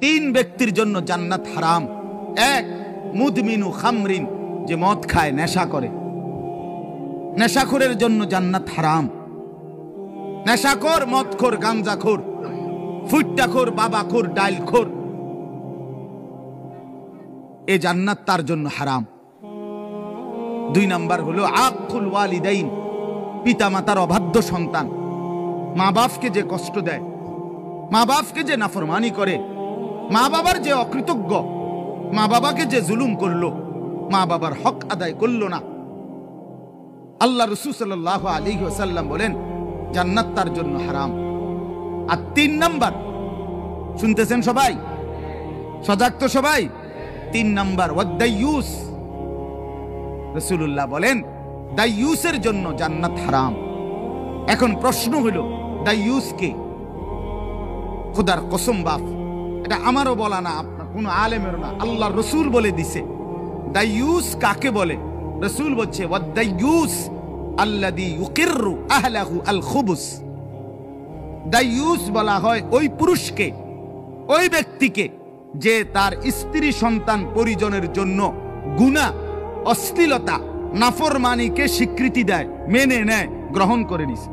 তিন ব্যক্তির জন্য জান্নাত হারাম। এক, মুদমিনু খামরিন, যে মদ খায়, নেশা করে, নেশাখোরের জন্য জান্নাত হারাম। নেশাখোর, মদখোর, গাঞ্জাখোর, ফুট্টাখোর, বাবাখোর, ডাইলখোর, এ জান্নাত তার জন্য হারাম। দুই নাম্বার হলো আকুল ওয়ালিদাইন, পিতা মাতার অবাধ্য সন্তান, মা বাপকে যে কষ্ট দেয়, মা বাপকে যে নাফরমানি করে, মা বাবার যে অকৃতজ্ঞ, মা বাবাকে যে জুলুম করলো, মা বাবার হক আদায় করলো না। আল্লাহ রাসূল সাল্লাল্লাহু আলাইহি ওয়াসাল্লাম বলেন জান্নাত তার জন্য হারাম। আর তিন নাম্বার, শুনতেছেন সবাই? সজাগ তো সবাই? তিন নাম্বার ওয়াদাইয়ুস, রাসূলুল্লাহ বলেন দাইয়ুসের জন্য জান্নাত হারাম। এখন প্রশ্ন হলো দাইয়ুস কে? খোদার কসম বাপ, এটা আমারও বলা না, আপনার কোনো আলেমেরও না, আল্লাহ রসুল বলে দিছে। দাইয়ুস কাকে বলে? রসুল বলছে ওয়াদাইয়ুস আল্লাযী ইউকিররু আহলাহু আল খুবুস। দাইয়ুস বলা হয় ওই পুরুষকে, ওই ব্যক্তিকে যে তার স্ত্রী সন্তান পরিজনের জন্য গুনাহ, অশ্লীলতা, নাফরমানিকে স্বীকৃতি দেয়, মেনে নেয়, গ্রহণ করে নিছে।